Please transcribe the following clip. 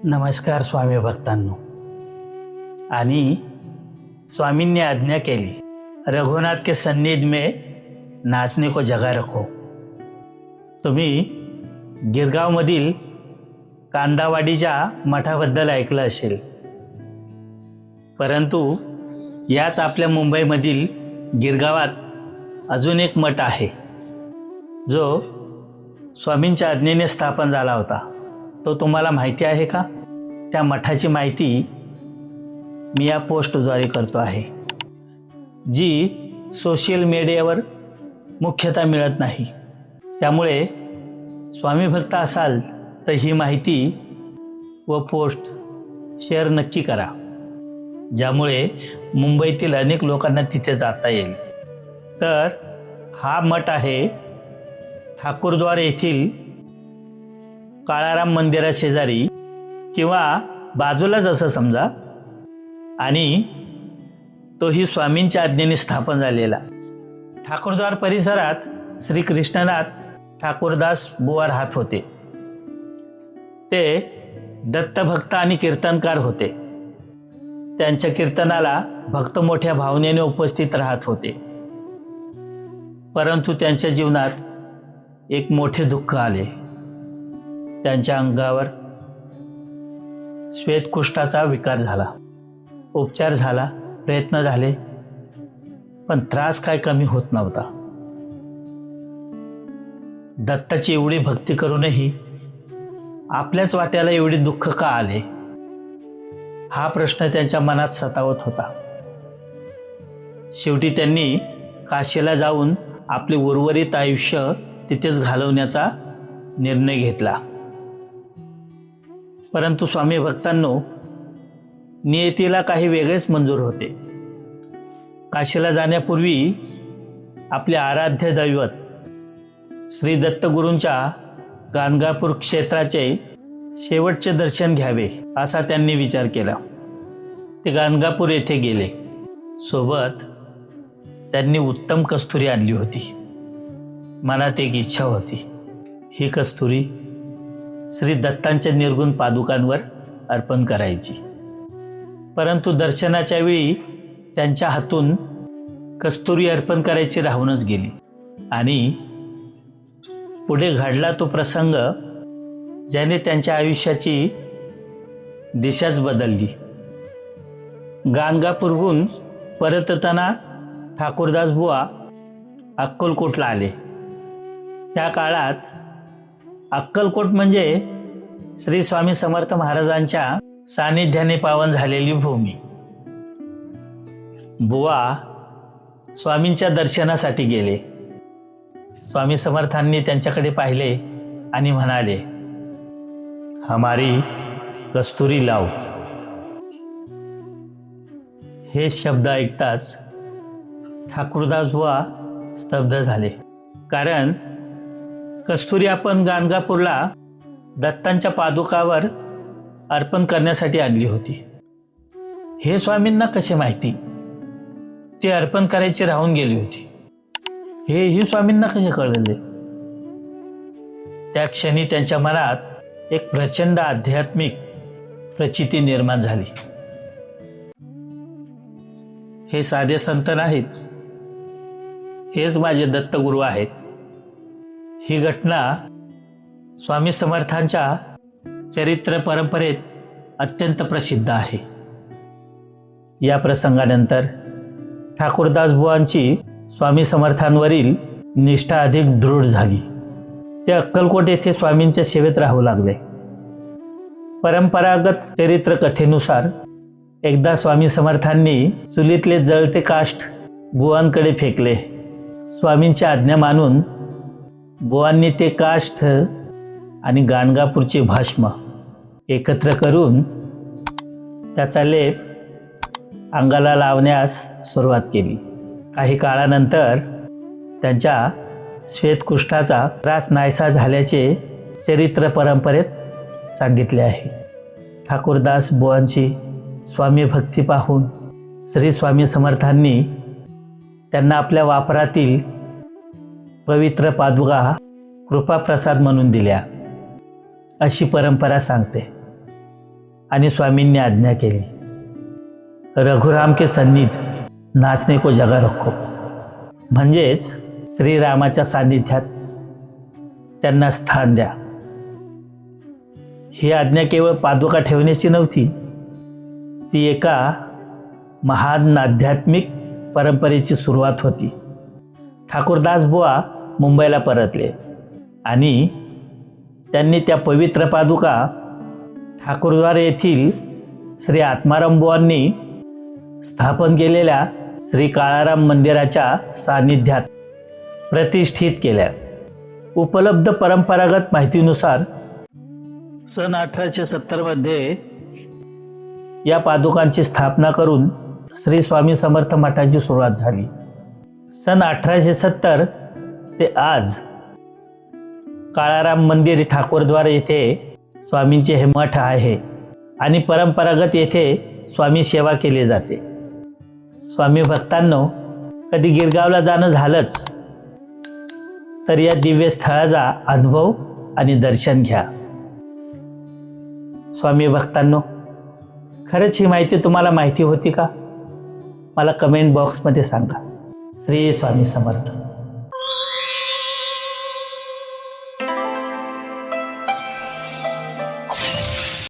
नमस्कार स्वामी भक्तांनो. आणि स्वामींनी आज्ञा केली, रघुनाथ के सन्निध में नाचने को जगा रखो. तुम्ही गिरगावमधील कांदावाडीच्या मठाबद्दल ऐकलं असेल, परंतु याच आपल्या मुंबईमधील गिरगावात अजून एक मठ आहे जो स्वामींच्या आज्ञेने स्थापन झाला होता. तो तुम्हाला माहिती आहे का? त्या मठाची माहिती मी या पोस्टद्वारे करतो आहे, जी सोशल मीडियावर मुख्यतः मिळत नाही. त्यामुळे स्वामी भक्त असाल तर ही माहिती व पोस्ट शेअर नक्की करा, ज्यामुळे मुंबईतील अनेक लोकांना तिथे जाता येईल. तर हा मठ आहे ठाकूरद्वार येथील काळाराम मंदिरा शेजारी किंवा बाजूलाच असं समजा, आणि तोही स्वामींच्या आज्ञेने स्थापन झालेला. ठाकूरद्वार परिसरात श्री कृष्णनाथ ठाकूरदास बुवा राहत होते. ते दत्तभक्त आणि कीर्तनकार होते. त्यांच्या कीर्तनाला भक्त मोठ्या भावनेने उपस्थित राहत होते. परंतु त्यांच्या जीवनात एक मोठे दुःख आले. त्यांच्या अंगावर श्वेतकुष्ठाचा विकार झाला. उपचार झाला, प्रयत्न झाले, पण त्रास काय कमी होत नव्हता. दत्ताची एवढी भक्ती करूनही आपल्याच वाट्याला एवढे दुःख का आले, हा प्रश्न त्यांच्या मनात सतावत होता. शेवटी त्यांनी काशीला जाऊन आपले उर्वरित आयुष्य तिथेच घालवण्याचा निर्णय घेतला. परंतु स्वामी भक्तांनो, नियतीला काही वेगळेच मंजूर होते. काशीला जाण्यापूर्वी आपले आराध्य दैवत श्री दत्तगुरूंच्या गाणगापूर क्षेत्राचे शेवटचे दर्शन घ्यावे असा त्यांनी विचार केला. ते गाणगापूर येथे गेले. सोबत त्यांनी उत्तम कस्तुरी आणली होती. मनात एक इच्छा होती, ही कस्तुरी श्री दत्तांच्या निर्गुण पादुकांवर अर्पण करायची. परंतु दर्शनाच्या वेळी त्यांच्या हातून कस्तुरी अर्पण करायची राहूनच गेली. आणि पुढे घडला तो प्रसंग ज्याने त्यांच्या आयुष्याची दिशाच बदलली. गाणगापूरहून परतताना ठाकूरदास बुवा अक्कलकोटला आले. त्या काळात अक्कलकोट म्हणजे श्री स्वामी समर्थ महाराजांच्या सानिध्याने पावन झालेली भूमी. बुवा स्वामींच्या दर्शनासाठी गेले. स्वामी समर्थांनी त्यांच्याकडे पाहिले आणि म्हणाले, हमारी कस्तुरी लाव. हे शब्द ऐकताच ठाकूरदास बुवा स्तब्ध झाले. कारण कस्तुरी आपण गाणगापूरला दत्तांच्या पादुकावर अर्पण करण्यासाठी आणली होती. हे स्वामींना कसे माहिती ती अर्पण करायची राहून गेली होती? हेही स्वामींना कसे कळले? त्या क्षणी त्यांच्या मनात एक प्रचंड आध्यात्मिक प्रचिती निर्माण झाली. हे साधे संत नाहीत, हेच माझे दत्तगुरू आहेत. ही घटना स्वामी समर्थांच्या चरित्र परंपरेत अत्यंत प्रसिद्ध आहे. या प्रसंगानंतर ठाकूरदास बुवांची स्वामी समर्थांवरील निष्ठा अधिक दृढ झाली. ते अक्कलकोट येथे स्वामींच्या सेवेत राहू लागले. परंपरागत चरित्र कथेनुसार एकदा स्वामी समर्थांनी चुलीतले जळते काष्ठ बुवांकडे फेकले. स्वामींची आज्ञा मानून बुवांनी ते काष्ठ आणि गाणगापूरचे भस्म एकत्र करून त्याचा लेप अंगाला लावण्यास सुरुवात केली. काही काळानंतर त्यांच्या श्वेतकुष्ठाचा त्रास नाहीसा झाल्याचे चरित्र परंपरेत सांगितले आहे. ठाकूरदास बुवांची स्वामी भक्ती पाहून श्री स्वामी समर्थांनी त्यांना आपल्या वापरातील पवित्र पादुका कृपाप्रसाद म्हणून दिल्या अशी परंपरा सांगते. आणि स्वामींनी आज्ञा केली, रघुराम के सन्निध नाचने को जगा रखो, म्हणजेच श्रीरामाच्या सान्निध्यात त्यांना स्थान द्या. ही आज्ञा केवळ पादुका ठेवण्याची नव्हती, ती एका महान आध्यात्मिक परंपरेची सुरुवात होती. ठाकूरदास बुवा मुंबईला परतले आणि त्यांनी त्या पवित्र पादुका ठाकूरद्वार येथील श्री आत्माराम बुवांनी स्थापन केलेल्या श्री काळाराम मंदिराच्या सान्निध्यात प्रतिष्ठित केल्या. उपलब्ध परंपरागत माहितीनुसार सन 1870 या पादुकांची स्थापना करून श्री स्वामी समर्थ मठाची सुरुवात झाली. सन 1870 ते आज काळाराम मंदिर ठाकूरद्वार येथे स्वामींचे हे मठ आहे आणि परंपरागत येथे स्वामी सेवा केली जाते. स्वामी भक्तांनो, कधी गिरगावला जाणं झालंच तर या दिव्य स्थळाचा अनुभव आणि दर्शन घ्या. स्वामी भक्तांनो, खरंच ही माहिती तुम्हाला माहिती होती का? मला कमेंट बॉक्समध्ये सांगा. श्री स्वामी समर्थ.